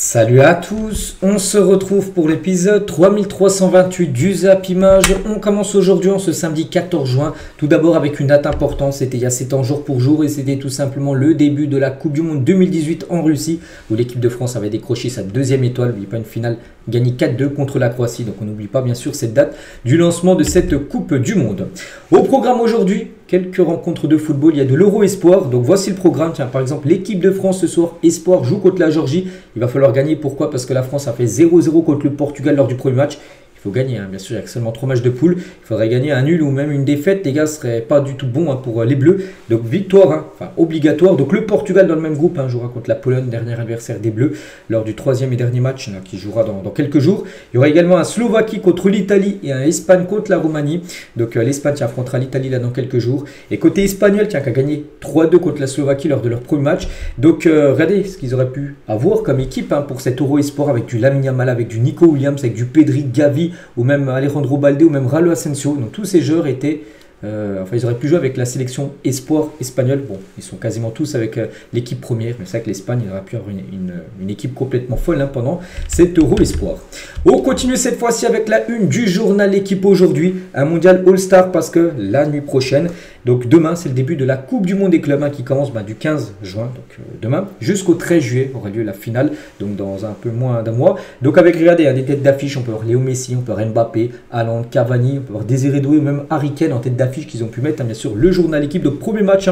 Salut à tous, on se retrouve pour l'épisode 3328 du Zap Image. On commence aujourd'hui en ce samedi 14 juin, tout d'abord avec une date importante, c'était il y a 7 ans jour pour jour et c'était tout simplement le début de la Coupe du Monde 2018 en Russie où l'équipe de France avait décroché sa deuxième étoile, n'oublie pas une finale gagnée 4-2 contre la Croatie, donc on n'oublie pas bien sûr cette date du lancement de cette Coupe du Monde. Au programme aujourd'hui, quelques rencontres de football, il y a de l'Euro Espoir, donc voici le programme. Tiens, par exemple, l'équipe de France ce soir, Espoir, joue contre la Géorgie. Il va falloir gagner, pourquoi? Parce que la France a fait 0-0 contre le Portugal lors du premier match. Il faut gagner, bien sûr, il y a seulement 3 matchs de poule. Il faudrait gagner un nul ou même une défaite, les gars, ce serait pas du tout bon pour les Bleus. Donc victoire, enfin obligatoire. Donc le Portugal dans le même groupe jouera contre la Pologne, dernier adversaire des Bleus, lors du troisième et dernier match qui jouera dans quelques jours. Il y aura également un Slovaquie contre l'Italie et un Espagne contre la Roumanie. Donc l'Espagne affrontera l'Italie là dans quelques jours. Et côté espagnol, tiens, qui a gagné 3-2 contre la Slovaquie lors de leur premier match. Donc regardez ce qu'ils auraient pu avoir comme équipe pour cet Euro Espoir avec du Lamine Yamal, avec du Nico Williams, avec du Pedri, Gavi, ou même Alejandro Balde, ou même Raúl Asensio. Donc tous ces joueurs étaient, ils auraient pu jouer avec la sélection espoir espagnole. Bon, ils sont quasiment tous avec l'équipe première, mais c'est vrai que l'Espagne aurait pu avoir une équipe complètement folle pendant cet Euro Espoir. On continue cette fois-ci avec la une du journal L'équipe aujourd'hui, un mondial All-Star parce que la nuit prochaine, donc demain, c'est le début de la Coupe du Monde des clubs qui commence du 15 juin, donc demain, jusqu'au 13 juillet aura lieu la finale, donc dans un peu moins d'un mois. Donc avec, regardez, des têtes d'affiche, on peut voir Léo Messi, on peut voir Mbappé, Haaland, Cavani, on peut voir Désiré Doué, ou même Harry Kane en tête d'affiche qu'ils ont pu mettre, bien sûr, le journal L'équipe. Donc premier match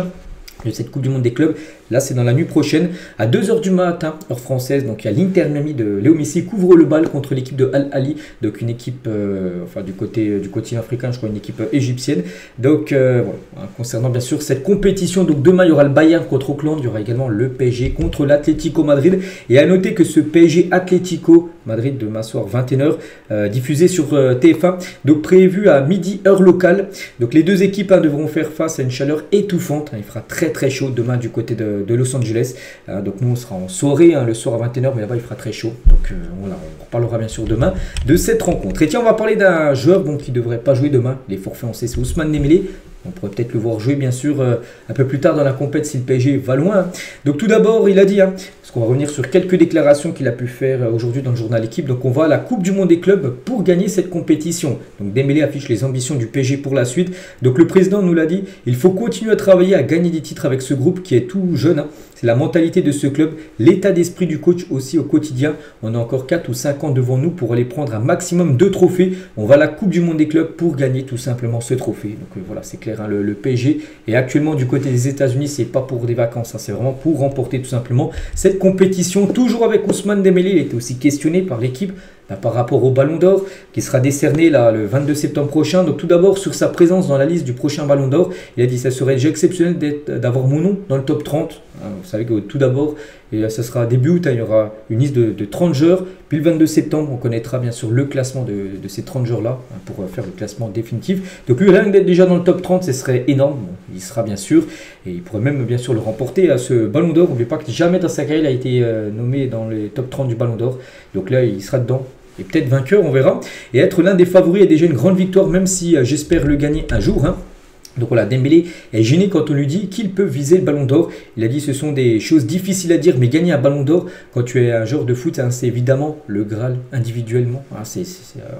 de cette Coupe du Monde des clubs, là c'est dans la nuit prochaine à 2 h du matin heure française. Donc il y a l'Inter Miami de Léo Messi couvre le bal contre l'équipe de Al Ahly, donc une équipe du continent africain, je crois une équipe égyptienne. Donc voilà, concernant bien sûr cette compétition, donc demain il y aura le Bayern contre Auckland, il y aura également le PSG contre l'Atlético Madrid, et à noter que ce PSG Atlético Madrid demain soir 21 h diffusé sur TF1, donc prévu à midi heure locale. Donc les deux équipes devront faire face à une chaleur étouffante, il fera très chaud demain du côté de Los Angeles. Donc nous on sera en soirée le soir à 21 h, mais là-bas il fera très chaud. Donc voilà, on reparlera bien sûr demain de cette rencontre. Et tiens, on va parler d'un joueur qui ne devrait pas jouer demain. Les forfaits, on sait, c'est Ousmane Dembélé. On pourrait peut-être le voir jouer bien sûr un peu plus tard dans la compétition si le PSG va loin. Donc tout d'abord, il a dit, parce qu'on va revenir sur quelques déclarations qu'il a pu faire aujourd'hui dans le journal L'équipe. Donc on va à la Coupe du Monde des clubs pour gagner cette compétition. Donc Dembélé affiche les ambitions du PSG pour la suite. Donc le président nous l'a dit, il faut continuer à travailler, à gagner des titres avec ce groupe qui est tout jeune. C'est la mentalité de ce club, l'état d'esprit du coach aussi au quotidien. On a encore 4 ou 5 ans devant nous pour aller prendre un maximum de trophées. On va à la Coupe du Monde des clubs pour gagner tout simplement ce trophée. Donc voilà, c'est clair, le PSG est actuellement du côté des États-Unis, c'est pas pour des vacances, c'est vraiment pour remporter tout simplement cette compétition. Toujours avec Ousmane Dembélé, il était aussi questionné par l'équipe par rapport au Ballon d'Or qui sera décerné le 22 septembre prochain. Donc tout d'abord sur sa présence dans la liste du prochain Ballon d'Or, il a dit ça serait déjà exceptionnel d'avoir mon nom dans le top 30. Vous savez que tout d'abord, et ça sera début août, il y aura une liste de 30 joueurs. Puis le 22 septembre, on connaîtra bien sûr le classement de ces 30 joueurs-là pour faire le classement définitif. Donc lui, rien que d'être déjà dans le top 30, ce serait énorme. Bon, il sera bien sûr, et il pourrait même bien sûr le remporter à ce Ballon d'Or. N'oubliez pas que jamais dans sa carrière, il a été nommé dans les top 30 du Ballon d'Or. Donc là, il sera dedans. Et peut-être vainqueur, on verra. Et être l'un des favoris est déjà une grande victoire, même si j'espère le gagner un jour. Donc voilà, Dembélé est gêné quand on lui dit qu'il peut viser le Ballon d'Or. Il a dit ce sont des choses difficiles à dire, mais gagner un Ballon d'Or quand tu es un joueur de foot, c'est évidemment le Graal individuellement.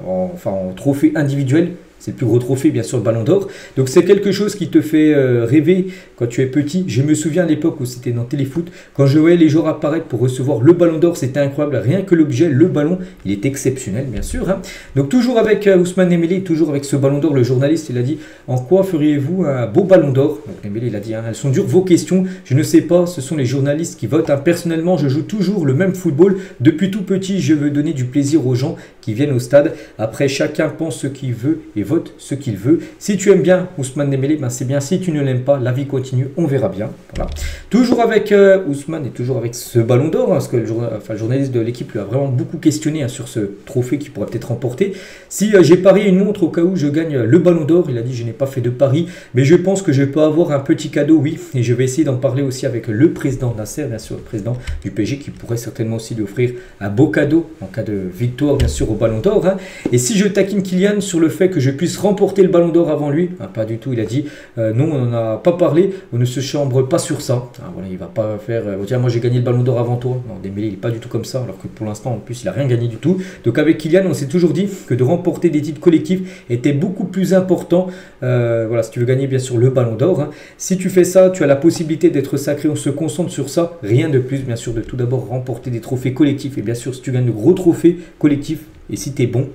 En trophée individuel. C'est le plus gros trophée, bien sûr, le Ballon d'Or. Donc c'est quelque chose qui te fait rêver quand tu es petit. Je me souviens à l'époque où c'était dans Téléfoot, quand je voyais les joueurs apparaître pour recevoir le Ballon d'Or, c'était incroyable. Rien que l'objet, le ballon, il est exceptionnel, bien sûr. Donc toujours avec Ousmane Dembélé, toujours avec ce Ballon d'Or, le journaliste, il a dit « En quoi feriez-vous un beau Ballon d'Or » Donc Dembélé, il a dit « Elles sont dures vos questions. Je ne sais pas, ce sont les journalistes qui votent. Personnellement, je joue toujours le même football. Depuis tout petit, je veux donner du plaisir aux gens qui viennent au stade. Après, chacun pense ce qu'il veut et vote ce qu'il veut. Si tu aimes bien Ousmane Dembélé, c'est bien. Si tu ne l'aimes pas, la vie continue, on verra bien. » Voilà. Toujours avec Ousmane et toujours avec ce Ballon d'Or, parce que le journaliste de l'équipe lui a vraiment beaucoup questionné sur ce trophée qu'il pourrait peut-être remporter. Si j'ai parié une montre au cas où je gagne le Ballon d'Or, il a dit je n'ai pas fait de pari, mais je pense que je peux avoir un petit cadeau, oui, et je vais essayer d'en parler aussi avec le président Nasser, bien sûr, le président du PSG, qui pourrait certainement aussi lui offrir un beau cadeau en cas de victoire, bien sûr, au Ballon d'Or. Et si je taquine Kylian sur le fait que je puisse remporter le ballon d'or avant lui. Pas du tout, il a dit non, on n'en a pas parlé, on ne se chambre pas sur ça. Voilà, il va pas faire dire moi j'ai gagné le ballon d'or avant toi. Non, Dembélé il n'est pas du tout comme ça, alors que pour l'instant en plus il n'a rien gagné du tout. Donc avec Kylian on s'est toujours dit que de remporter des titres collectifs était beaucoup plus important. Voilà, si tu veux gagner bien sûr le ballon d'or, hein. Si tu fais ça, tu as la possibilité d'être sacré, on se concentre sur ça, rien de plus bien sûr de tout d'abord remporter des trophées collectifs. Et bien sûr si tu gagnes de gros trophées collectifs et si tu es bon,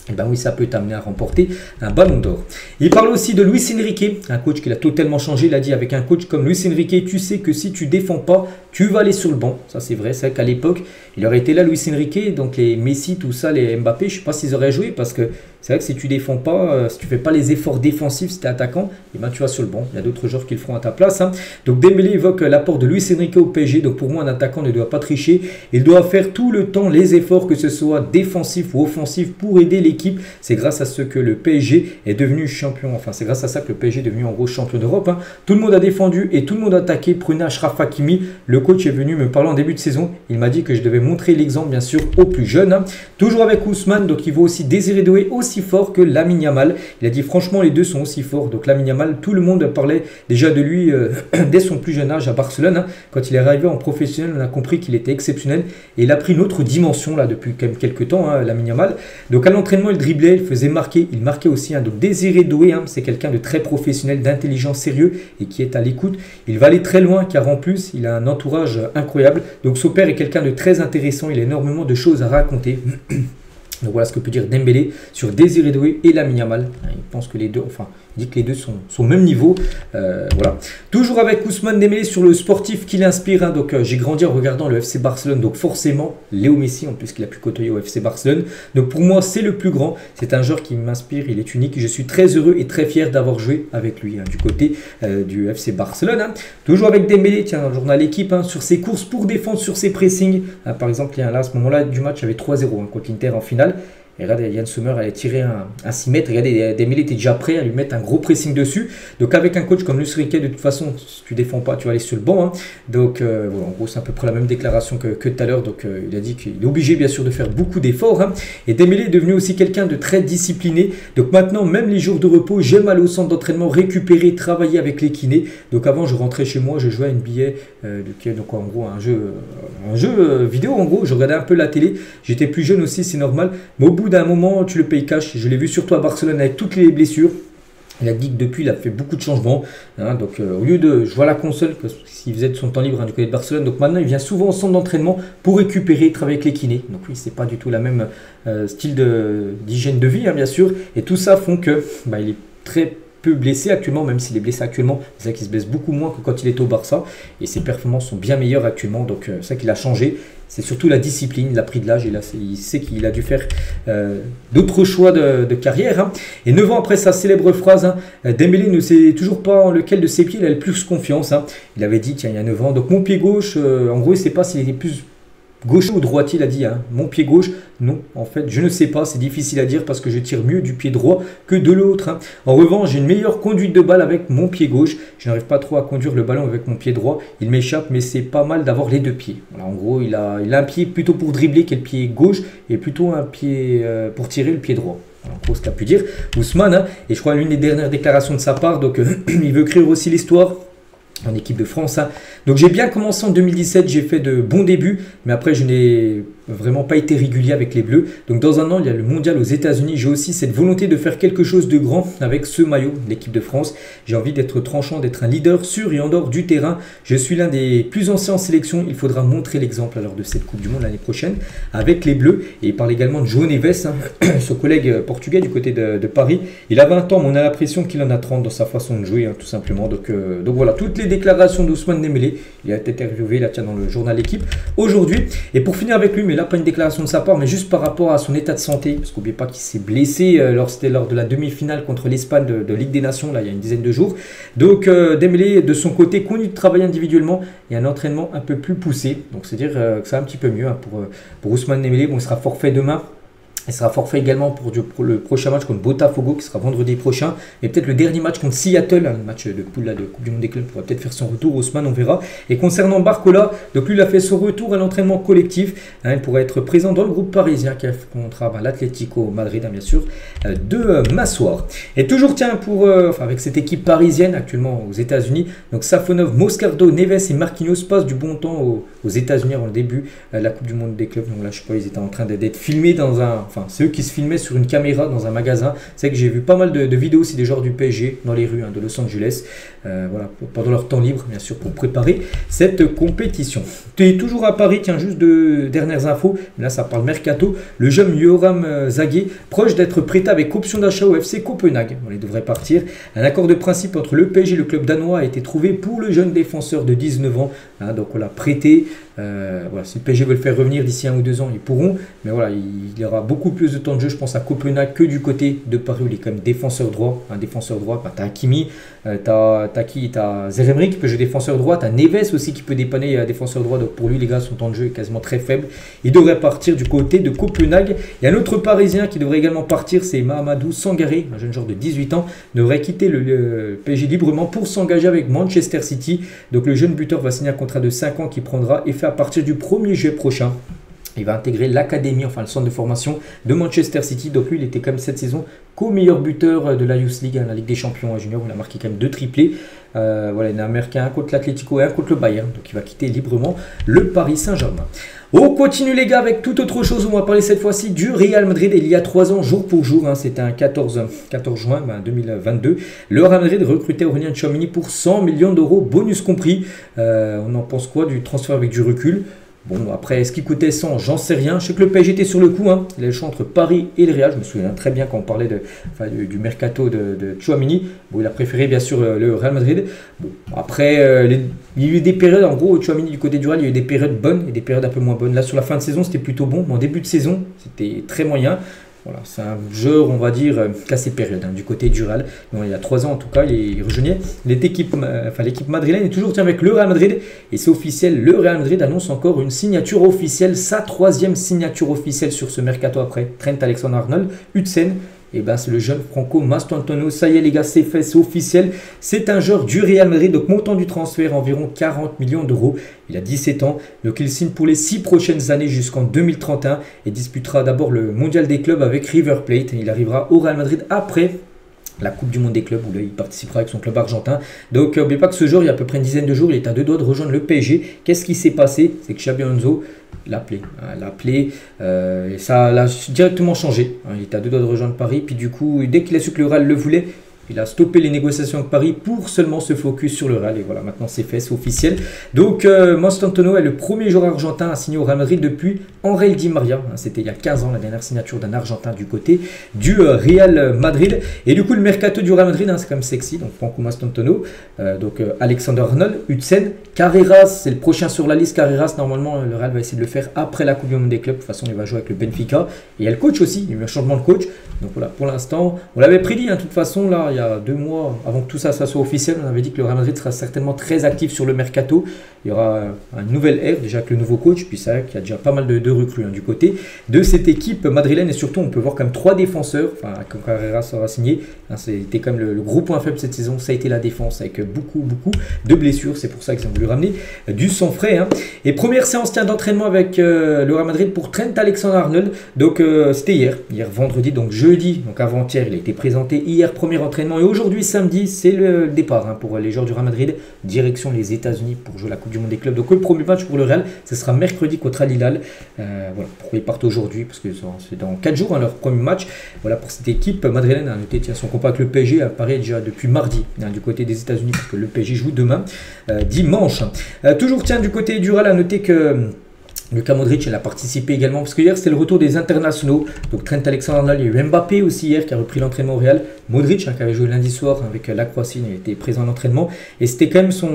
eh ben oui, ça peut t'amener à remporter un ballon d'or. Il parle aussi de Luis Enrique, un coach qui l'a totalement changé. Il a dit avec un coach comme Luis Enrique, tu sais que si tu défends pas, tu vas aller sur le banc. Ça c'est vrai, c'est vrai qu'à l'époque, il aurait été là Luis Enrique, donc les Messi, tout ça, les Mbappé, je ne sais pas s'ils auraient joué parce que c'est vrai que si tu défends pas, si tu fais pas les efforts défensifs, si tu es attaquant, eh ben tu vas sur le banc. Il y a d'autres joueurs qui le feront à ta place, hein. Donc Dembélé évoque l'apport de Luis Enrique au PSG. Donc pour moi, un attaquant ne doit pas tricher. Il doit faire tout le temps les efforts, que ce soit défensif ou offensif, pour aider l'équipe. C'est grâce à ce que le PSG est devenu champion. Enfin, c'est grâce à ça que le PSG est devenu en gros champion d'Europe, hein. Tout le monde a défendu et tout le monde a attaqué. Prenez Achraf Hakimi. Le coach est venu me parler en début de saison. Il m'a dit que je devais montrer l'exemple, bien sûr, aux plus jeunes, hein. Toujours avec Ousmane, donc il vaut aussi Désiré Doué aussi fort que Lamine Yamal. Il a dit franchement les deux sont aussi forts. Donc Lamine Yamal, tout le monde parlait déjà de lui dès son plus jeune âge à Barcelone, hein. Quand il est arrivé en professionnel, on a compris qu'il était exceptionnel et il a pris une autre dimension là depuis quand même quelques temps, hein, Lamine Yamal. Donc à l'entraînement il driblait, il faisait marquer, il marquait aussi, hein. Donc Désiré Doué, hein, c'est quelqu'un de très professionnel, d'intelligent, sérieux et qui est à l'écoute. Il va aller très loin car en plus il a un entourage incroyable. Donc son père est quelqu'un de très intéressant, il a énormément de choses à raconter. Donc voilà ce que peut dire Dembélé sur Désiré Doué et Lamine Yamal. Il pense que les deux, enfin, il dit que les deux sont au même niveau. Voilà. Toujours avec Ousmane Dembélé sur le sportif qui l'inspire, hein. Donc j'ai grandi en regardant le FC Barcelone, donc forcément Léo Messi, en plus qu'il a pu côtoyer au FC Barcelone. Donc pour moi c'est le plus grand. C'est un joueur qui m'inspire, il est unique. Je suis très heureux et très fier d'avoir joué avec lui, hein, du côté du FC Barcelone, hein. Toujours avec Dembélé, tiens, dans le journal L'équipe, hein, sur ses courses pour défendre, sur ses pressings. Par exemple, là, à ce moment-là du match, il y avait 3-0, hein, contre l'Inter en finale. Et regardez, Yann Sommer allait tirer un 6 mètres. Regardez, Dembélé était déjà prêt à lui mettre un gros pressing dessus. Donc avec un coach comme Luis Enrique, de toute façon, si tu ne défends pas, tu vas aller sur le banc, hein. Donc voilà, en gros, c'est à peu près la même déclaration que tout à l'heure. Donc il a dit qu'il est obligé bien sûr de faire beaucoup d'efforts, hein. Et Dembélé est devenu aussi quelqu'un de très discipliné. Donc maintenant, même les jours de repos, j'aime aller au centre d'entraînement, récupérer, travailler avec les kinés. Donc avant, je rentrais chez moi, je jouais à NBA, donc en gros un jeu vidéo. En gros, je regardais un peu la télé. J'étais plus jeune aussi, c'est normal. Mais au bout d'un moment, tu le payes cash. Je l'ai vu surtout à Barcelone avec toutes les blessures. Il a dit que depuis, il a fait beaucoup de changements, hein. Donc au lieu de jouer à la console, s'il faisait de son temps libre, hein, du côté de Barcelone, donc maintenant il vient souvent au centre d'entraînement pour récupérer, travailler avec les kinés. Donc oui, c'est pas du tout la même style d'hygiène de vie, hein, bien sûr. Et tout ça font que il est très peu blessé actuellement, même s'il est blessé actuellement. C'est ça qu'il se blesse beaucoup moins que quand il était au Barça. Et ses performances sont bien meilleures actuellement. Donc c'est ça qu'il a changé. C'est surtout la discipline. Il a pris de l'âge et là, il sait qu'il a dû faire d'autres choix de carrière, hein. Et 9 ans après sa célèbre phrase, hein, Dembélé ne sait toujours pas en lequel de ses pieds il a le plus confiance, hein. Il avait dit, tiens, il y a 9 ans, donc mon pied gauche, en gros, il ne sait pas s'il était plus gaucher ou droitier, il a dit, hein. Mon pied gauche, non, en fait, je ne sais pas, c'est difficile à dire parce que je tire mieux du pied droit que de l'autre, hein. En revanche, j'ai une meilleure conduite de balle avec mon pied gauche. Je n'arrive pas trop à conduire le ballon avec mon pied droit. Il m'échappe, mais c'est pas mal d'avoir les deux pieds. Voilà, en gros, il a un pied plutôt pour dribbler qui est le pied gauche et plutôt un pied pour tirer le pied droit. En gros, ce qu'a pu dire Ousmane, hein. Et je crois l'une des dernières déclarations de sa part, donc il veut écrire aussi l'histoire en équipe de France, hein. Donc j'ai bien commencé en 2017, j'ai fait de bons débuts, mais après je n'ai vraiment pas été régulier avec les Bleus. Donc dans un an, il y a le mondial aux États-Unis. J'ai aussi cette volonté de faire quelque chose de grand avec ce maillot de l'équipe de France. J'ai envie d'être tranchant, d'être un leader sûr et en dehors du terrain. Je suis l'un des plus anciens en sélection. Il faudra montrer l'exemple lors de cette Coupe du Monde l'année prochaine avec les Bleus. Et il parle également de João Neves, hein, son collègue portugais du côté de Paris. Il a 20 ans, mais on a l'impression qu'il en a 30 dans sa façon de jouer, hein, tout simplement. Donc voilà, toutes les déclarations d'Ousmane Dembélé. Il a été interviewé là, tiens, dans le journal L'équipe aujourd'hui. Et pour finir avec lui, mais là pas une déclaration de sa part, mais juste par rapport à son état de santé, parce qu'oubliez pas qu'il s'est blessé c'était lors de la demi-finale contre l'Espagne de Ligue des Nations, là il y a une dizaine de jours. Donc Dembélé de son côté continue de travailler individuellement et un entraînement un peu plus poussé. Donc c'est dire que c'est un petit peu mieux, hein, pour Ousmane Dembélé. Bon, il sera forfait demain. Il sera forfait également pour le prochain match contre Botafogo qui sera vendredi prochain. Et peut-être le dernier match contre Seattle, le match de poule de Coupe du Monde des clubs, pourra peut-être faire son retour. Ousmane, on verra. Et concernant Barcola, donc lui il a fait son retour à l'entraînement collectif. Il pourrait être présent dans le groupe parisien qui affrontera l'Atlético Madrid, bien sûr, de Massoir. Et toujours tiens avec cette équipe parisienne actuellement aux États-Unis. Donc Safonov, Moscardo, Neves et Marquinhos passent du bon temps aux États-Unis avant le début de la Coupe du Monde des clubs. Donc là, je sais pas, ils étaient en train d'être filmés dans un... Enfin, c'est eux qui se filmaient sur une caméra dans un magasin. C'est que j'ai vu pas mal de vidéos aussi des joueurs du PSG dans les rues de Los Angeles. Voilà, pendant leur temps libre, bien sûr, pour préparer cette compétition. Tu es toujours à Paris, tiens, juste de dernières infos. Là, ça parle mercato. Le jeune Yoram Zagué, proche d'être prêté avec option d'achat au FC Copenhague. On devrait partir. Un accord de principe entre le PSG et le club danois a été trouvé pour le jeune défenseur de 19 ans. Donc on l'a prêté. Voilà, si le PSG veut le faire revenir d'ici 1 ou 2 ans, ils pourront. Mais voilà, il y aura beaucoup plus de temps de jeu, je pense, à Copenhague que du côté de Paris où il est quand même défenseur droit. Un défenseur droit, tu as Hakimi, tu as Zeremri qui peut jouer défenseur droit, tu as Neves aussi qui peut dépanner défenseur droit. Donc pour lui, les gars, son temps de jeu est quasiment très faible. Il devrait partir du côté de Copenhague. Il y a un autre Parisien qui devrait également partir, c'est Mahamadou Sangaré, un jeune joueur de 18 ans, devrait quitter le PSG librement pour s'engager avec Manchester City. Donc le jeune buteur va signer un contrat de 5 ans qui prendra effet à partir du 1er juillet prochain. Il va intégrer l'académie, enfin le centre de formation de Manchester City. Donc lui, il était quand même cette saison co-meilleur buteur de la Youth League, la Ligue des Champions juniors. Il a marqué quand même 2 triplés. Voilà, il a marqué un contre l'Atlético et un contre le Bayern. Donc il va quitter librement le Paris Saint-Germain. On continue les gars avec toute autre chose. On va parler cette fois-ci du Real Madrid. Il y a 3 ans, jour pour jour, c'était un 14 juin 2022. Le Real Madrid recrutait Aurélien Tchouaméni pour 100 millions d'euros, bonus compris. On en pense quoi du transfert avec du recul? Bon, après, est-ce qu'il coûtait 100? J'en sais rien. Je sais que le PSG était sur le coup. Il avait le choix entre Paris et le Real. Je me souviens très bien quand on parlait du mercato de Tchouaméni. Bon, il a préféré bien sûr le Real Madrid. Bon, après, il y a eu des périodes, en gros, Tchouaméni du côté du Real, il y a eu des périodes bonnes et des périodes un peu moins bonnes. Là, sur la fin de saison, c'était plutôt bon. Mais en début de saison, c'était très moyen. Voilà, c'est un joueur, on va dire, qu'à ses périodes, du côté du Real. Donc, il y a 3 ans, en tout cas, il rejoignait l'équipe madrilène est toujours avec le Real Madrid. Et c'est officiel, le Real Madrid annonce encore une signature officielle, sa 3e signature officielle sur ce mercato après Trent Alexander-Arnold, Huijsen. Et ben c'est le jeune Franco Mastantuono. Ça y est les gars, c'est fait, c'est officiel. C'est un joueur du Real Madrid. Donc montant du transfert environ 40 millions d'euros. Il a 17 ans. Donc il signe pour les 6 prochaines années jusqu'en 2031 et disputera d'abord le mondial des clubs avec River Plate. Il arrivera au Real Madrid après la Coupe du Monde des clubs où là, il participera avec son club argentin. Donc n'oubliez pas que ce jour, il y a à peu près une dizaine de jours, il est à 2 doigts de rejoindre le PSG. Qu'est-ce qui s'est passé? C'est que Xabi Alonso l'a appelé, et ça l'a directement changé. Il est à 2 doigts de rejoindre Paris. Puis du coup, dès qu'il a su que le Real le voulait, il a stoppé les négociations avec Paris pour seulement se focus sur le Real. Et voilà, maintenant c'est fait, c'est officiel. Donc, Mastantuono est le premier joueur argentin à signer au Real Madrid depuis Angel Di Maria. C'était il y a 15 ans, la dernière signature d'un Argentin du côté du Real Madrid. Et du coup, le mercato du Real Madrid, c'est quand même sexy. Donc, Franco Mastantuono, Alexander-Arnold, Huijsen, Carreras, c'est le prochain sur la liste. Carreras, normalement, le Real va essayer de le faire après la Coupe du Monde des clubs. De toute façon, il va jouer avec le Benfica. Et il y a le coach aussi, il y a eu un changement de coach. Donc voilà, pour l'instant, on l'avait prédit, de toute façon, là, il y a 2 mois, avant que tout ça soit officiel, on avait dit que le Real Madrid sera certainement très actif sur le mercato. Il y aura une nouvelle ère, déjà avec le nouveau coach, puis c'est vrai qu'il y a déjà pas mal de recrues du côté de cette équipe madrilène. Et surtout, on peut voir quand même 3 défenseurs, quand Carreras sera signé. C'était quand même le gros point faible cette saison, ça a été la défense, avec beaucoup de blessures. C'est pour ça qu'ils ont voulu ramener du sang frais. Et première séance d'entraînement avec le Real Madrid pour Trent Alexander-Arnold. Donc c'était hier vendredi, donc jeudi, donc avant-hier, il a été présenté. Hier, premier entraînement. Et aujourd'hui, samedi, c'est le départ pour les joueurs du Real Madrid. Direction les États-Unis pour jouer la Coupe du Monde des clubs. Donc le premier match pour le Real, ce sera mercredi contre Al Hilal. Voilà, pourquoi ils partent aujourd'hui? Parce que c'est dans 4 jours leur premier match. Voilà pour cette équipe madrilène. À noter, son combat avec le PSG apparaît déjà depuis mardi du côté des États-Unis, parce que le PSG joue demain, dimanche. Toujours du côté du Real, à noter que Luka Modric, elle a participé également, parce que hier c'était le retour des internationaux. Donc Trent Alexander-Arnold, il y a eu Mbappé aussi hier qui a repris l'entraînement au Real. Modric, qui avait joué lundi soir avec la Croatie, il était présent à l'entraînement. Et c'était quand même son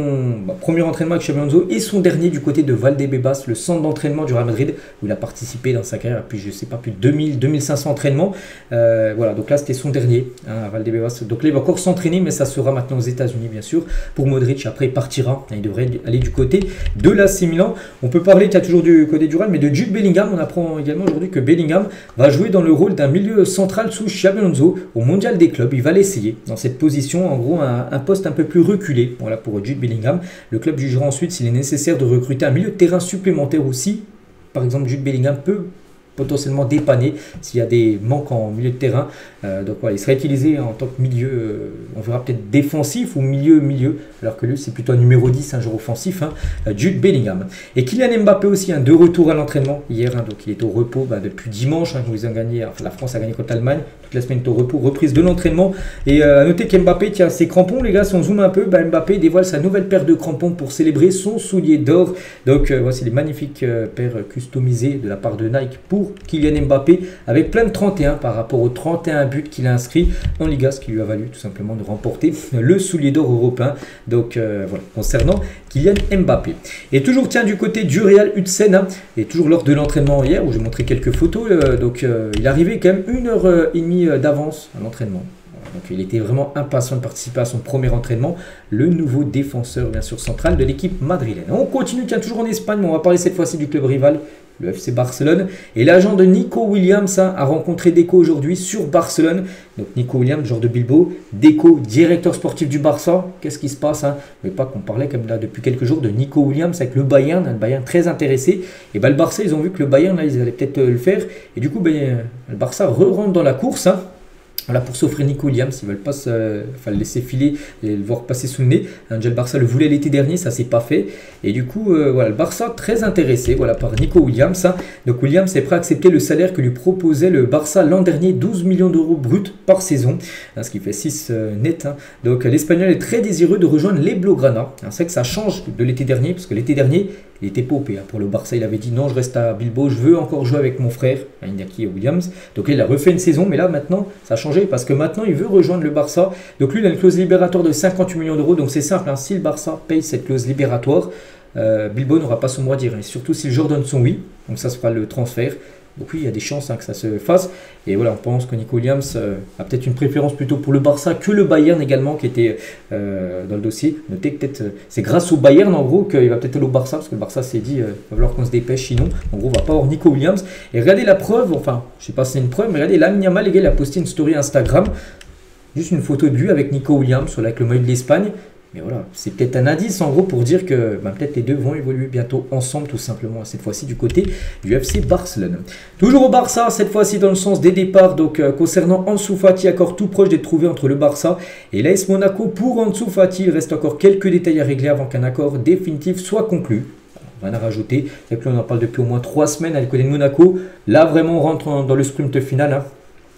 premier entraînement avec Xabi Alonso et son dernier du côté de Valdebebas, le centre d'entraînement du Real Madrid, où il a participé dans sa carrière, puis je sais pas, plus de 2500 entraînements. Voilà, donc là c'était son dernier à Valdebebas. Donc là il va encore s'entraîner, mais ça sera maintenant aux États-Unis bien sûr pour Modric. Après il partira, il devrait aller du côté de l'AC Milan. On peut parler qu'il y a toujours du côté du Real, mais de Jude Bellingham. On apprend également aujourd'hui que Bellingham va jouer dans le rôle d'un milieu central sous Xabi Alonso au Mondial des clubs. Il va l'essayer dans cette position, en gros un poste un peu plus reculé. Voilà pour Jude Bellingham. Le club jugera ensuite s'il est nécessaire de recruter un milieu de terrain supplémentaire aussi. Par exemple, Jude Bellingham peut potentiellement dépanner s'il y a des manques en milieu de terrain. Donc voilà, il sera utilisé en tant que milieu, on verra peut-être défensif ou milieu, alors que lui c'est plutôt un numéro 10, un joueur offensif, Jude Bellingham. Et Kylian Mbappé aussi, de retour à l'entraînement hier, donc il est au repos depuis dimanche, où ils ont gagné, la France a gagné contre l'Allemagne, toute la semaine il est au repos, reprise de l'entraînement. Et à noter qu'Mbappé, tiens, ses crampons les gars, si on zoome un peu, Mbappé dévoile sa nouvelle paire de crampons pour célébrer son soulier d'or. Donc voici les magnifiques paires customisées de la part de Nike pour Kylian Mbappé, avec plein de 31 par rapport aux 31 buts qu'il a inscrits en Liga, ce qui lui a valu tout simplement de remporter le soulier d'or européen. Donc voilà, concernant Kylian Mbappé. Et toujours tiens du côté du Real Hudson, et toujours lors de l'entraînement hier, où j'ai montré quelques photos, il arrivait quand même 1h30 d'avance à l'entraînement. Donc il était vraiment impatient de participer à son premier entraînement, le nouveau défenseur bien sûr central de l'équipe madrilène. On continue, tiens, toujours en Espagne, mais on va parler cette fois-ci du club rival, le FC Barcelone. Et l'agent de Nico Williams a rencontré Deco aujourd'hui sur Barcelone. Donc Nico Williams, joueur de Bilbao, Deco, directeur sportif du Barça. Qu'est-ce qui se passe Mais pas qu'on parlait comme là depuis quelques jours de Nico Williams avec le Bayern très intéressé. Et le Barça, ils ont vu que le Bayern, là, ils allaient peut-être le faire. Et du coup, le Barça rentre dans la course. Voilà, pour s'offrir Nico Williams, ils ne veulent pas le laisser filer et le voir passer sous le nez. Déjà le Barça le voulait l'été dernier, ça ne s'est pas fait. Et du coup, voilà, le Barça très intéressé par Nico Williams. Donc Williams est prêt à accepter le salaire que lui proposait le Barça l'an dernier, 12 millions d'euros bruts par saison, ce qui fait 6 net. Donc l'Espagnol est très désireux de rejoindre les Blaugrana. C'est vrai que ça change de l'été dernier, parce que l'été dernier, il était pas OP. Pour le Barça, il avait dit non, je reste à Bilbao, je veux encore jouer avec mon frère, Iñaki Williams. Donc il a refait une saison, mais là maintenant, ça a changé parce que maintenant il veut rejoindre le Barça. Donc lui, il a une clause libératoire de 58 millions d'euros. Donc c'est simple, si le Barça paye cette clause libératoire, Bilbao n'aura pas son mot à dire. Et surtout si le joueur donne son oui, donc ça sera le transfert. Donc oui, il y a des chances que ça se fasse. Et voilà, on pense que Nico Williams a peut-être une préférence plutôt pour le Barça que le Bayern également qui était dans le dossier. Notez que peut-être c'est grâce au Bayern en gros qu'il va peut-être aller au Barça, parce que le Barça s'est dit il va falloir qu'on se dépêche, sinon en gros on va pas avoir Nico Williams. Et regardez la preuve, enfin je sais pas si c'est une preuve, mais regardez, Lamine Yamal, les gars, il a posté une story Instagram, juste une photo de lui avec Nico Williams avec le maillot de l'Espagne. Mais voilà, c'est peut-être un indice en gros pour dire que peut-être les deux vont évoluer bientôt ensemble tout simplement, cette fois-ci du côté du FC Barcelone. Toujours au Barça, cette fois-ci dans le sens des départs, donc concernant Ansu Fati, accord tout proche d'être trouvé entre le Barça et l'AS Monaco. Pour Ansu Fati, il reste encore quelques détails à régler avant qu'un accord définitif soit conclu. Rien à rajouter, c'est que là on en parle depuis au moins 3 semaines à l'école de Monaco. Là vraiment on rentre dans le sprint final.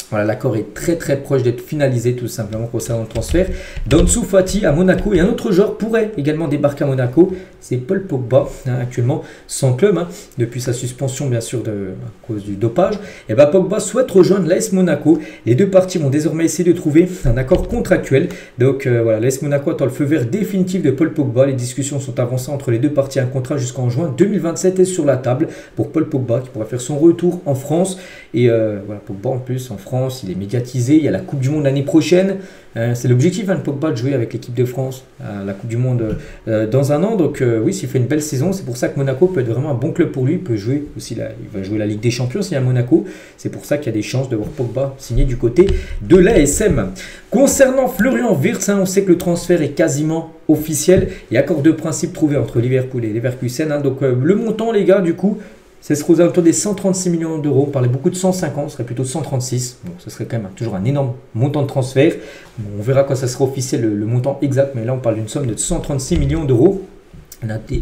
Voilà, l'accord est très proche d'être finalisé tout simplement concernant le transfert d'Ansu Fati à Monaco. Et un autre joueur pourrait également débarquer à Monaco, c'est Paul Pogba, actuellement sans club, depuis sa suspension bien sûr à cause du dopage. Et Pogba souhaite rejoindre l'AS Monaco. Les deux parties vont désormais essayer de trouver un accord contractuel. Donc voilà, l'AS Monaco attend le feu vert définitif de Paul Pogba. Les discussions sont avancées entre les deux parties. Un contrat jusqu'en juin 2027 est sur la table pour Paul Pogba qui pourrait faire son retour en France. Et voilà, Pogba en plus en France, il est médiatisé, il y a la Coupe du Monde l'année prochaine, c'est l'objectif de Pogba de jouer avec l'équipe de France à la Coupe du Monde dans un an. Donc oui, s'il fait une belle saison, c'est pour ça que Monaco peut être vraiment un bon club pour lui. Il peut jouer aussi, il va jouer la Ligue des Champions s'il y a Monaco, c'est pour ça qu'il y a des chances de voir Pogba signer du côté de l'ASM. Concernant Florian Wirtz, on sait que le transfert est quasiment officiel, il y a accord de principe trouvé entre Liverpool et Leverkusen, donc le montant les gars du coup, c'est ce aux alentours des 136 millions d'euros. On parlait beaucoup de 150, ce serait plutôt 136. Donc ce serait quand même toujours un énorme montant de transfert. Bon, on verra quand ça sera officiel le montant exact, mais là on parle d'une somme de 136 millions d'euros.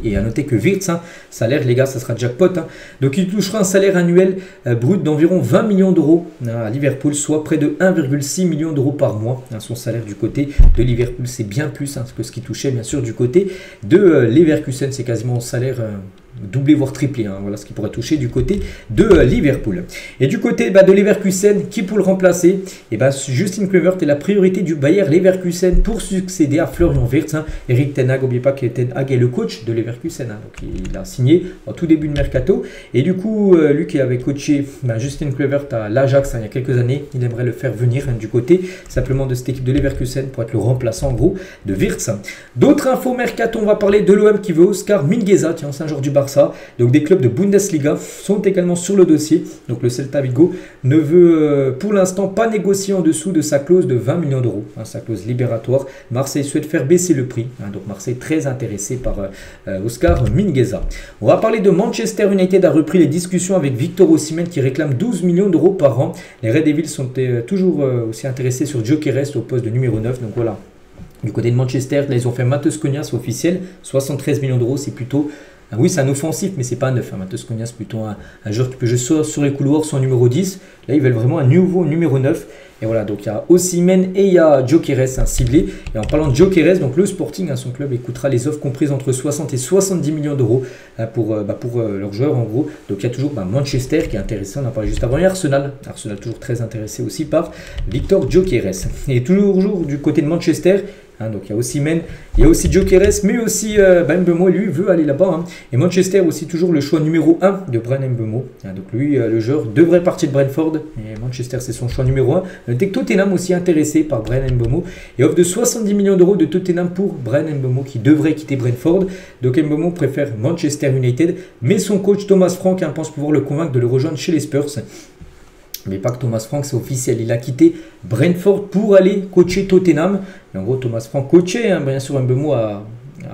Et à noter que Wirtz, salaire les gars, ça sera jackpot. Donc il touchera un salaire annuel brut d'environ 20 millions d'euros à Liverpool, soit près de 1,6 million d'euros par mois. Son salaire du côté de Liverpool, c'est bien plus que ce qu'il touchait bien sûr du côté de Leverkusen. C'est quasiment un salaire doubler voire tripler. Hein. Voilà ce qui pourrait toucher du côté de Liverpool. Et du côté de Leverkusen, qui pour le remplacer, Justin Kluivert est la priorité du Bayer Leverkusen pour succéder à Florian Wirtz. Hein. Eric Ten Hag, n'oubliez pas que Ten Hag est le coach de Leverkusen, hein. Donc il a signé en tout début de mercato. Et du coup, lui qui avait coaché Justin Kluivert à l'Ajax il y a quelques années, il aimerait le faire venir du côté simplement de cette équipe de Leverkusen pour être le remplaçant en gros de Wirtz. D'autres infos mercato, on va parler de l'OM qui veut Oscar Mingueza, tiens, c'est un joueur du Barça. Donc des clubs de Bundesliga sont également sur le dossier. Donc le Celta Vigo ne veut pour l'instant pas négocier en dessous de sa clause de 20 millions d'euros, hein, sa clause libératoire. Marseille souhaite faire baisser le prix, hein, donc Marseille très intéressé par Oscar Mingueza. On va parler de Manchester United a repris les discussions avec Victor Osimhen qui réclame 12 millions d'euros par an. Les Red Devils sont toujours aussi intéressés sur Gyökeres au poste de numéro 9, donc voilà. Du côté de Manchester, là, ils ont fait Matheus Cunha officiel, 73 millions d'euros, c'est plutôt... Oui, c'est un offensif, mais c'est pas un neuf. Hein. Matheus Cunha, c'est plutôt un joueur qui peut jouer sur les couloirs, son numéro 10. Là, ils veulent vraiment un nouveau numéro 9. Et voilà, donc il y a Osimhen et il y a Gyökeres ciblé. Et en parlant de Gyökeres, donc le Sporting, hein, son club, écoutera les offres comprises entre 60 et 70 millions d'euros pour leurs joueurs en gros. Donc il y a toujours Manchester qui est intéressé, on en parlait juste avant, et Arsenal. Arsenal toujours très intéressé aussi par Victor Gyökeres. Et toujours du côté de Manchester, hein, donc il y a Osimhen, il y a aussi Gyökeres, mais aussi Mbeumo, lui veut aller là-bas. Hein. Et Manchester aussi toujours le choix numéro 1 de Bryan Mbeumo. Hein, donc lui, le joueur devrait partir de Brentford. Et Manchester, c'est son choix numéro 1. Notez que Tottenham aussi intéressé par Bryan Mbeumo. Et offre de 70 millions d'euros de Tottenham pour Bryan Mbeumo qui devrait quitter Brentford. Donc Mbeumo préfère Manchester United. Mais son coach Thomas Frank pense pouvoir le convaincre de le rejoindre chez les Spurs. Mais pas que Thomas Frank, c'est officiel. Il a quitté Brentford pour aller coacher Tottenham. Et en gros, Thomas Frank coachait, hein, bien sûr, Mbeumo à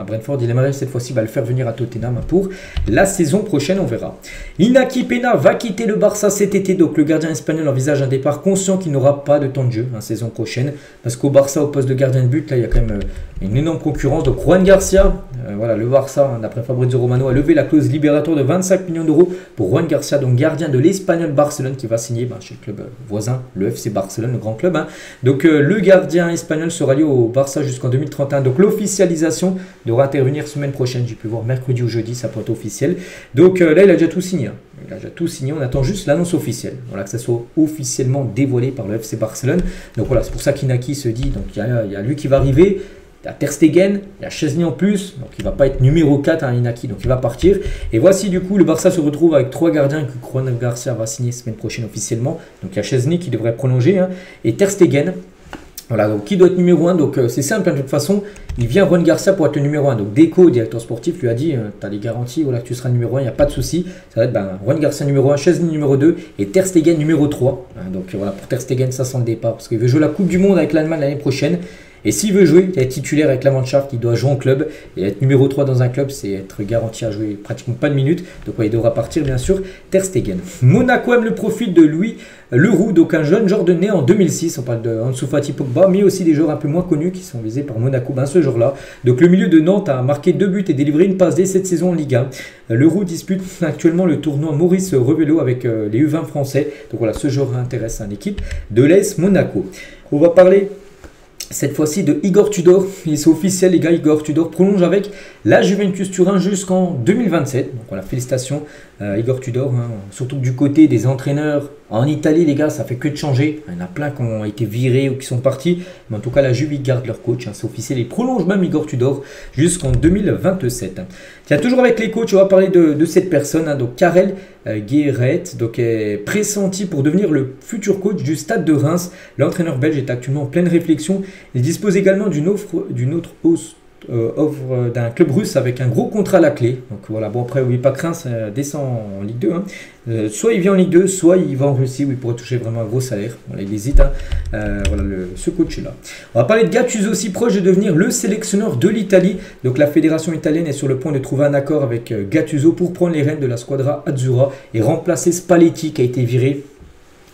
Brentford. Il aimerait cette fois-ci le faire venir à Tottenham pour la saison prochaine, on verra. Inaki Peña va quitter le Barça cet été. Donc le gardien espagnol envisage un départ conscient qu'il n'aura pas de temps de jeu la saison prochaine. Parce qu'au Barça, au poste de gardien de but, là, il y a quand même une énorme concurrence. Donc Juan Garcia, voilà, le Barça, d'après Fabrizio Romano, a levé la clause libératoire de 25 millions d'euros pour Juan Garcia, donc gardien de l'Espagnol Barcelone, qui va signer chez le club voisin, le FC Barcelone, le grand club. Hein. Donc le gardien espagnol sera lié au Barça jusqu'en 2031. Donc l'officialisation devra intervenir semaine prochaine. J'ai pu voir mercredi ou jeudi, ça peut être officiel. Donc là, il a déjà tout signé. Hein. Il a déjà tout signé. On attend juste l'annonce officielle. Voilà, que ça soit officiellement dévoilé par le FC Barcelone. Donc voilà, c'est pour ça qu'Inaki se dit, donc il y a lui qui va arriver. Il y a Ter Stegen, il y a Szczesny en plus, donc il ne va pas être numéro 4 à Inaki, donc il va partir. Et voici du coup, le Barça se retrouve avec 3 gardiens que Juan Garcia va signer semaine prochaine officiellement. Donc il y a Szczesny qui devrait prolonger, hein, et Ter Stegen. Voilà, donc qui doit être numéro 1, donc c'est simple, hein, de toute façon, il vient Juan Garcia pour être le numéro 1. Donc Deco, directeur sportif, lui a dit, tu as les garanties, voilà, que tu seras numéro 1, il n'y a pas de souci. Ça va être Juan Garcia numéro 1, Szczesny numéro 2 et Ter Stegen numéro 3. Hein, donc voilà, pour Ter Stegen, ça sent le départ, parce qu'il veut jouer la Coupe du Monde avec l'Allemagne l'année prochaine. Et s'il veut jouer, être titulaire avec la Mannschaft, il doit jouer en club. Et être numéro 3 dans un club, c'est être garanti à jouer pratiquement pas de minutes. Donc ouais, il devra partir bien sûr Ter Stegen. Monaco aime le profil de Louis Leroux, donc un jeune joueur né en 2006. On parle de Ansu Fati, Pogba, mais aussi des joueurs un peu moins connus qui sont visés par Monaco. Ce jour-là. Donc le milieu de Nantes a marqué 2 buts et délivré une passe dès cette saison en Ligue 1. Leroux dispute actuellement le tournoi Maurice Revello avec les U20 français. Donc voilà, ce joueur intéresse une équipe de l'AS Monaco. On va parler cette fois-ci de Igor Tudor. C'est officiel les gars, Igor Tudor prolonge avec la Juventus Turin jusqu'en 2027. Donc voilà, félicitations Igor Tudor, hein. Surtout du côté des entraîneurs en Italie les gars, ça fait que de changer. Il y en a plein qui ont été virés ou qui sont partis. Mais en tout cas la Juve garde leur coach, hein. C'est officiel. Ils prolongent même Igor Tudor jusqu'en 2027. Tiens, toujours avec les coachs, on va parler de cette personne, hein. Donc Karel Guéret, donc est pressenti pour devenir le futur coach du Stade de Reims. L'entraîneur belge est actuellement en pleine réflexion. Il dispose également d'une autre hausse offre d'un club russe avec un gros contrat à la clé. Donc voilà, bon après oui, pas craint, ça descend en Ligue 2. Hein. Soit il vient en Ligue 2, soit il va en Russie où il pourrait toucher vraiment un gros salaire. Voilà, il hésite. Hein. Voilà ce coach là. On va parler de Gattuso aussi proche de devenir le sélectionneur de l'Italie. Donc la fédération italienne est sur le point de trouver un accord avec Gattuso pour prendre les rênes de la squadra Azzurra et remplacer Spalletti qui a été viré.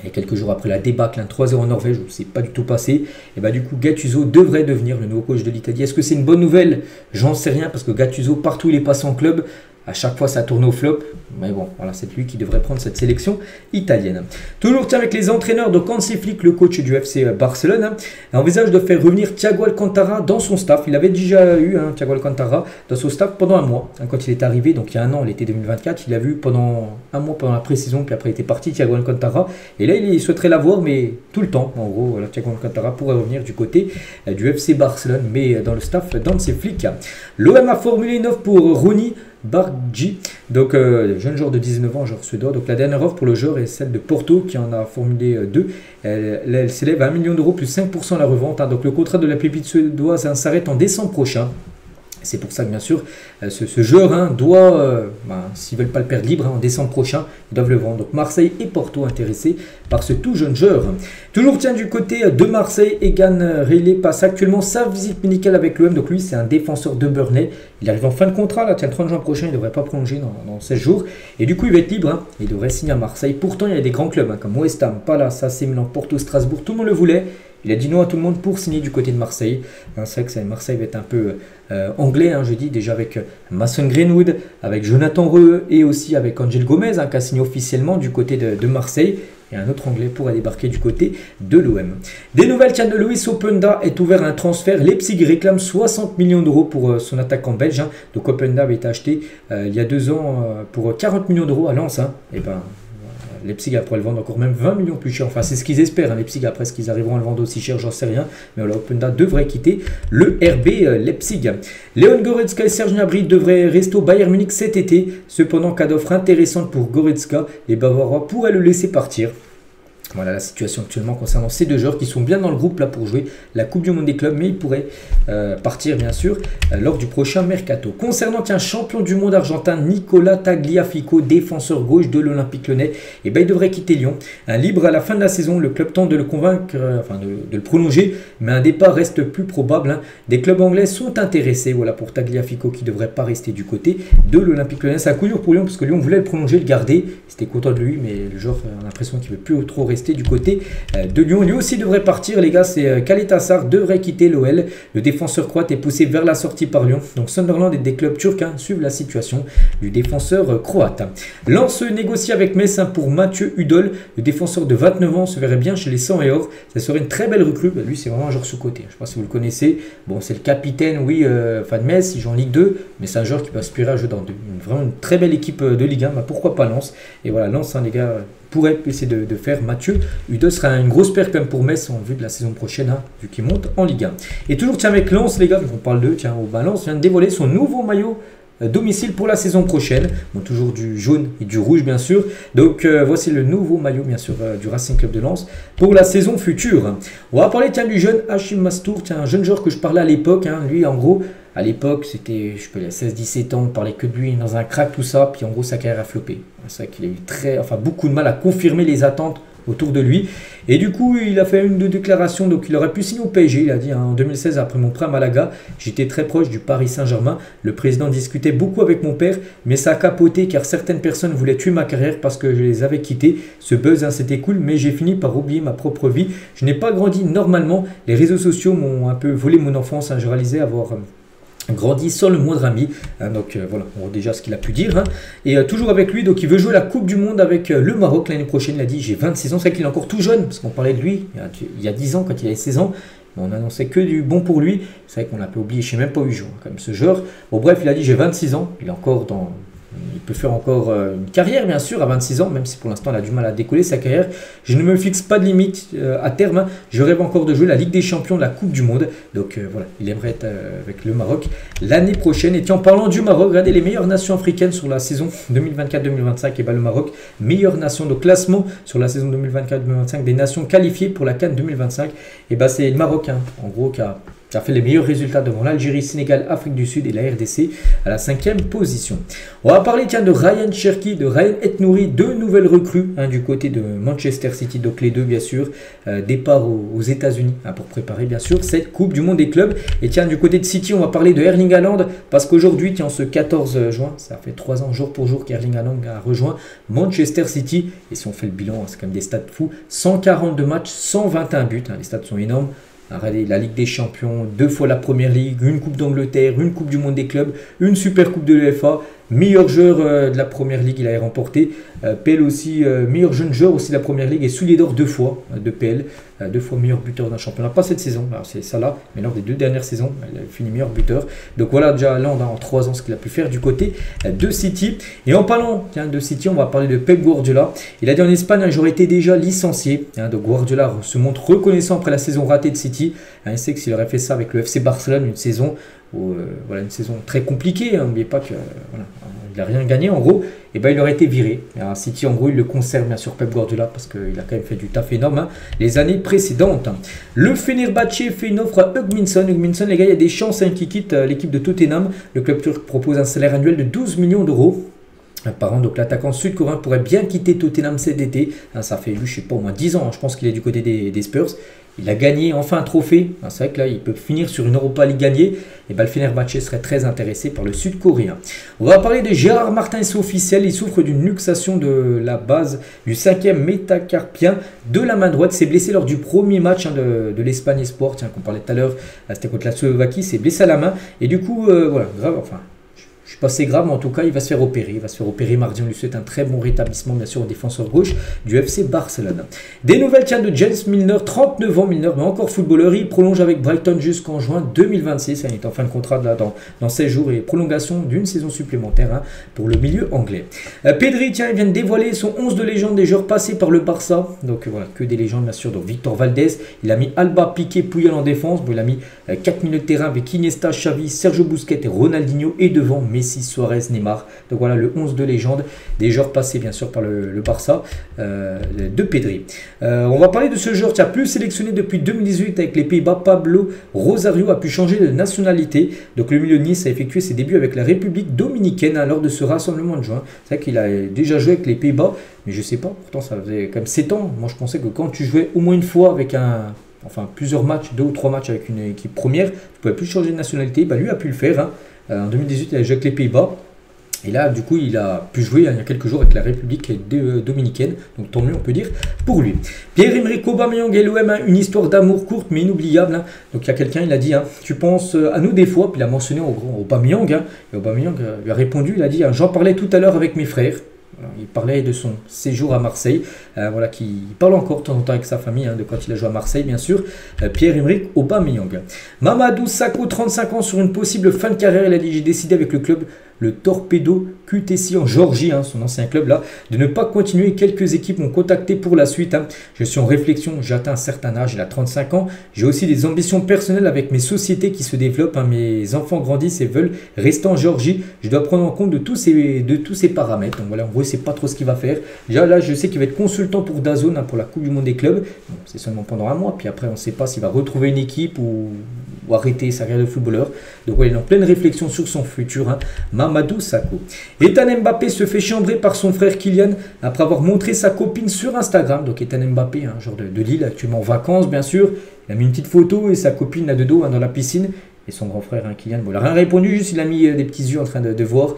Et quelques jours après la débâcle, 3-0 en Norvège, où c'est pas du tout passé, et bah du coup Gattuso devrait devenir le nouveau coach de l'Italie. Est-ce que c'est une bonne nouvelle? J'en sais rien, parce que Gattuso, partout où il est passé en club, À chaque fois, ça tourne au flop. Mais bon, voilà, c'est lui qui devrait prendre cette sélection italienne. Toujours avec les entraîneurs de Hansi Flick, le coach du FC Barcelone, envisage de faire revenir Thiago Alcantara dans son staff. Il avait déjà eu Thiago Alcantara dans son staff pendant un mois. Quand il est arrivé, donc il y a un an, l'été 2024, il a vu pendant un mois pendant la pré-saison, puis après il était parti, Thiago Alcantara. Et là, il souhaiterait l'avoir, mais tout le temps. En gros, voilà, Thiago Alcantara pourrait revenir du côté du FC Barcelone, mais dans le staff d'Hansi Flick. L'OM a formulé une offre pour Ronny Bargi, donc jeune joueur de 19 ans, joueur suédois. Donc la dernière offre pour le joueur est celle de Porto qui en a formulé deux. Elle s'élève à 1 million d'euros plus 5% à la revente. Donc le contrat de la pépite suédoise s'arrête en décembre prochain. C'est pour ça que bien sûr ce joueur doit, s'ils ne veulent pas le perdre libre en décembre prochain, ils doivent le vendre. Donc Marseille et Porto intéressés par ce tout jeune joueur. Toujours du côté de Marseille, Egan Reilly passe actuellement sa visite médicale avec l'OM. Donc lui c'est un défenseur de Burnley. Il arrive en fin de contrat, là, le 30 juin prochain, il ne devrait pas prolonger dans 16 jours. Et du coup il va être libre, il devrait signer à Marseille. Pourtant il y a des grands clubs comme West Ham, Palace, AC Milan, Porto, Strasbourg, tout le monde le voulait. Il a dit non à tout le monde pour signer du côté de Marseille. C'est vrai que Marseille va être un peu anglais, je dis, déjà avec Mason Greenwood, avec Jonathan Reu et aussi avec Angel Gomez, qui a signé officiellement du côté de Marseille. Et un autre anglais pourrait débarquer du côté de l'OM. Des nouvelles, de Luis Openda est ouvert un transfert. Leipzig réclame 60 millions d'euros pour son attaquant belge. Donc Openda avait été acheté il y a 2 ans pour 40 millions d'euros à Lens. Et ben, Leipzig pourrait le vendre encore même 20 millions plus cher. Enfin, c'est ce qu'ils espèrent. Leipzig, après, ce qu'ils arriveront à le vendre aussi cher, j'en sais rien. Mais voilà, Openda devrait quitter le RB Leipzig. Leon Goretzka et Serge Gnabry devraient rester au Bayern Munich cet été. Cependant, cas d'offre intéressante pour Goretzka, les Bavarois pourraient le laisser partir. Voilà la situation actuellement concernant ces deux joueurs qui sont bien dans le groupe là pour jouer la Coupe du Monde des clubs, mais ils pourraient partir bien sûr lors du prochain mercato. Concernant un champion du monde argentin, Nicolas Tagliafico, défenseur gauche de l'Olympique Lyonnais, il devrait quitter Lyon. Un libre à la fin de la saison, le club tente de le convaincre, de le prolonger, mais un départ reste plus probable. Des clubs anglais sont intéressés pour Tagliafico qui ne devrait pas rester du côté de l'Olympique Lyonnais. C'est un coup dur pour Lyon parce que Lyon voulait le prolonger, le garder, c'était content de lui, mais le joueur a l'impression qu'il ne veut plus trop rester du côté de Lyon. Lui aussi devrait partir, les gars. C'est Khaled Tassar devrait quitter l'OL. Le défenseur croate est poussé vers la sortie par Lyon. Donc Sunderland et des clubs turcs suivent la situation du défenseur croate. Lens négocie avec Metz pour Mathieu Hudol. Le défenseur de 29 ans se verrait bien chez les 100 et or. Ça serait une très belle recrue. Lui, c'est vraiment un joueur sous-côté. Je ne sais pas si vous le connaissez. Bon, c'est le capitaine, oui, de Metz. Il joue en Ligue 2, mais c'est un joueur qui peut aspirer à jouer dans vraiment une très belle équipe de Ligue 1. Pourquoi pas Lens? Et voilà, Lens, les gars, pourrait essayer de faire Mathieu Hudol. Sera une grosse perte quand même pour Metz en vue de la saison prochaine, vu qu'il monte en Ligue 1. Et toujours avec Lens, les gars, on parle d'eux, Lens vient de dévoiler son nouveau maillot domicile pour la saison prochaine. Bon, toujours du jaune et du rouge bien sûr. Donc voici le nouveau maillot bien sûr du Racing Club de Lens pour la saison future. On va parler du jeune Hachim Mastour, un jeune joueur que je parlais à l'époque. Lui en gros à l'époque c'était, je peux dire 16-17 ans, on parlait que de lui dans un crack tout ça, puis en gros sa carrière a floppé. C'est vrai qu'il a eu beaucoup de mal à confirmer les attentes autour de lui. Et du coup, il a fait une de déclarations, donc il aurait pu signer au PSG. Il a dit en 2016, après mon prêt à Malaga, j'étais très proche du Paris Saint-Germain. Le président discutait beaucoup avec mon père, mais ça a capoté car certaines personnes voulaient tuer ma carrière parce que je les avais quittés. Ce buzz, c'était cool, mais j'ai fini par oublier ma propre vie. Je n'ai pas grandi normalement. Les réseaux sociaux m'ont un peu volé mon enfance. Je réalisais avoir grandi sans le moindre ami. Donc voilà, on voit déjà ce qu'il a pu dire. Et toujours avec lui, donc il veut jouer la Coupe du Monde avec le Maroc l'année prochaine. Il a dit j'ai 26 ans, c'est vrai qu'il est encore tout jeune, parce qu'on parlait de lui il y a 10 ans quand il avait 16 ans. On annonçait que du bon pour lui. C'est vrai qu'on l'a pas oublié, je ne sais même pas où il joue quand même ce joueur. Bon bref, il a dit j'ai 26 ans, il est encore dans... Il peut faire encore une carrière bien sûr à 26 ans, même si pour l'instant il a du mal à décoller sa carrière. Je ne me fixe pas de limite à terme. Je rêve encore de jouer la Ligue des Champions, de la Coupe du Monde. Donc voilà, il aimerait être avec le Maroc l'année prochaine. Et en parlant du Maroc, regardez les meilleures nations africaines sur la saison 2024-2025. Et le Maroc, meilleure nation de classement sur la saison 2024-2025 des nations qualifiées pour la CAN 2025. Et c'est le Maroc en gros qui a fait les meilleurs résultats devant l'Algérie, Sénégal, Afrique du Sud et la RDC à la 5e position. On va parler de Ryan Cherki, de Ryan Aït-Nouri, deux nouvelles recrues du côté de Manchester City, donc les deux bien sûr, départ aux États-Unis pour préparer bien sûr cette Coupe du Monde des clubs. Et du côté de City, on va parler de Erling Haaland parce qu'aujourd'hui, ce 14 juin, ça fait 3 ans jour pour jour qu'Erling Haaland a rejoint Manchester City. Et si on fait le bilan, c'est quand même des stats fous, 142 matchs, 121 buts, les stats sont énormes. La Ligue des Champions, 2 fois la Première Ligue, une Coupe d'Angleterre, une Coupe du Monde des clubs, une Super Coupe de l'UEFA. meilleur joueur de la première ligue, il a remporté. PL aussi, meilleur jeune joueur aussi de la première ligue et soulier d'or 2 fois de PL. 2 fois meilleur buteur d'un championnat, pas cette saison, c'est ça là, mais lors des 2 dernières saisons, il a fini meilleur buteur. Donc voilà, déjà là on a en 3 ans ce qu'il a pu faire du côté de City. Et en parlant de City, on va parler de Pep Guardiola. Il a dit en Espagne, j'aurais été déjà licencié. Donc Guardiola se montre reconnaissant après la saison ratée de City. Il sait que s'il aurait fait ça avec le FC Barcelone, une saison voilà, une saison très compliquée, n'oubliez pas qu'il n'a rien gagné en gros, et ben il aurait été viré. Et City en gros il le conserve bien sûr Pep Guardiola parce qu'il a quand même fait du taf énorme les années précédentes. Le Fenerbahçe fait une offre à Hugminson. Hugminson les gars, il y a des chances qu'il quitte l'équipe de Tottenham. Le club turc propose un salaire annuel de 12 millions d'euros par an, donc l'attaquant sud-coréen pourrait bien quitter Tottenham cet été. Ça fait je sais pas au moins 10 ans, je pense qu'il est du côté des Spurs. Il a gagné enfin un trophée. C'est vrai que là, il peut finir sur une Europa League gagnée. Et ben, le Fenerbahçe serait très intéressé par le Sud-Coréen. On va parler de Gérard Martin, c'est officiel. Il souffre d'une luxation de la base du 5e métacarpien de la main droite. Il s'est blessé lors du premier match de l'Espagne Sport, qu'on parlait tout à l'heure. C'était contre la Slovaquie. Il s'est blessé à la main. Et du coup, voilà, grave, enfin. Je ne sais pas si c'est grave, mais en tout cas, il va se faire opérer. Il va se faire opérer mardi. On lui souhaite un très bon rétablissement, bien sûr, au défenseur gauche du FC Barcelone. Des nouvelles, de James Milner, 39 ans, Milner, mais encore footballeur. Il prolonge avec Brighton jusqu'en juin 2026. Il est en fin de contrat là, dans 16 jours et prolongation d'une saison supplémentaire pour le milieu anglais. Pedri, il vient de dévoiler son 11 de légende des joueurs passés par le Barça. Donc voilà, que des légendes, bien sûr. Donc Victor Valdés, il a mis Alba, Piqué, Puyol en défense. Bon, il a mis 4 milieux de terrain avec Iniesta, Xavi, Sergio Busquets et Ronaldinho. Et devant Messi, Suarez, Neymar. Donc voilà le 11 de légende des joueurs passés bien sûr par le Barça de Pedri. On va parler de ce joueur qui a plus sélectionné depuis 2018 avec les Pays-Bas. Pablo Rosario a pu changer de nationalité. Donc le milieu de Nice a effectué ses débuts avec la République dominicaine lors de ce rassemblement de juin. C'est vrai qu'il a déjà joué avec les Pays-Bas, mais je sais pas, pourtant ça faisait quand même 7 ans. Moi je pensais que quand tu jouais au moins une fois avec plusieurs matchs, 2 ou 3 matchs avec une équipe première, tu ne pouvais plus changer de nationalité. Bah, lui a pu le faire. En 2018, il a joué avec les Pays-Bas. Et là, du coup, il a pu jouer il y a quelques jours avec la République dominicaine. Donc, tant mieux, on peut dire, pour lui. Pierre-Emerick Aubameyang et l'OM, une histoire d'amour courte mais inoubliable. Donc, il y a quelqu'un, il a dit, tu penses à nous des fois. Puis, il a mentionné en gros Aubameyang. Et Aubameyang lui a répondu, il a dit, j'en parlais tout à l'heure avec mes frères. Alors, il parlait de son séjour à Marseille, voilà, qui parle encore de temps en temps avec sa famille, de quand il a joué à Marseille, bien sûr. Pierre-Emerick Aubameyang. Mamadou Sakho, 35 ans, sur une possible fin de carrière. Il a dit, j'ai décidé avec le club, le Torpedo QTC en Géorgie, son ancien club là, de ne pas continuer. Quelques équipes m'ont contacté pour la suite. Je suis en réflexion, j'ai atteint un certain âge, il a 35 ans. J'ai aussi des ambitions personnelles avec mes sociétés qui se développent. Mes enfants grandissent et veulent rester en Géorgie. Je dois prendre en compte de tous ces paramètres. Donc voilà, en gros, c'est pas trop ce qu'il va faire. Déjà là, je sais qu'il va être consultant pour DAZN pour la Coupe du Monde des clubs. C'est seulement pendant un mois. Puis après, on ne sait pas s'il va retrouver une équipe ou arrêter sa carrière de footballeur. Donc voilà, il est en pleine réflexion sur son futur. Mamadou Sakho. Ethan Mbappé se fait chambrer par son frère Kylian après avoir montré sa copine sur Instagram. Donc Ethan Mbappé, joueur de Lille, actuellement en vacances bien sûr. Il a mis une petite photo et sa copine là de dos dans la piscine. Et son grand frère Kylian, bon, il n'a rien répondu, juste il a mis des petits yeux en train de voir.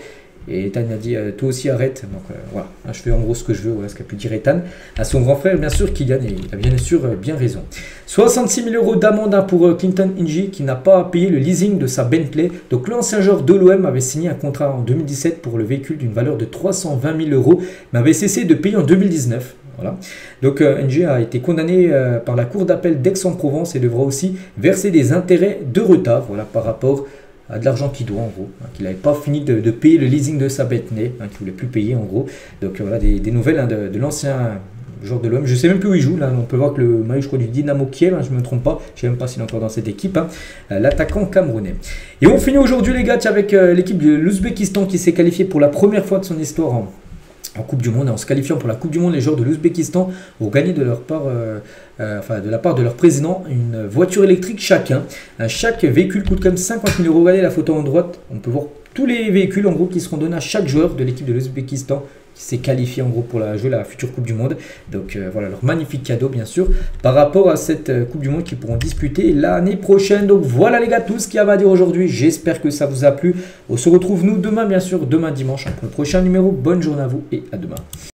Et Ethan a dit, toi aussi arrête. Donc voilà, je fais en gros ce que je veux, voilà ce qu'a pu dire Ethan à son grand frère, bien sûr, Kylian, et il a bien sûr bien raison. 66 000 € d'amende pour Clinton Inji qui n'a pas payé le leasing de sa Bentley. Donc l'ancien joueur de l'OM avait signé un contrat en 2017 pour le véhicule d'une valeur de 320 000 €, mais avait cessé de payer en 2019. Voilà. Donc NG a été condamné par la cour d'appel d'Aix-en-Provence et devra aussi verser des intérêts de retard, voilà, par rapport à de l'argent qu'il doit en gros, qu'il n'avait pas fini de payer le leasing de sa Bentley, qu'il ne voulait plus payer en gros. Donc voilà des nouvelles de l'ancien joueur de l'OM. Je ne sais même plus où il joue, là on peut voir que le maillot, je crois, du Dynamo Kiev, je ne me trompe pas, je ne sais même pas s'il est encore dans cette équipe, l'attaquant camerounais. Et on finit aujourd'hui les gars avec l'équipe de l'Ouzbékistan qui s'est qualifiée pour la première fois de son histoire en Coupe du Monde. Et en se qualifiant pour la Coupe du Monde, les joueurs de l'Ouzbékistan ont gagné de leur part, de la part de leur président, une voiture électrique chacun. Chaque véhicule coûte comme 50 000 €. Regardez la photo en droite, on peut voir tous les véhicules en gros qui seront donnés à chaque joueur de l'équipe de l'Ouzbékistan qui s'est qualifié en gros pour jouer la future Coupe du Monde. Donc voilà leur magnifique cadeau bien sûr par rapport à cette Coupe du Monde qu'ils pourront disputer l'année prochaine. Donc voilà les gars tout ce qu'il y avait à dire aujourd'hui. J'espère que ça vous a plu. On se retrouve nous demain bien sûr, demain dimanche pour le prochain numéro. Bonne journée à vous et à demain.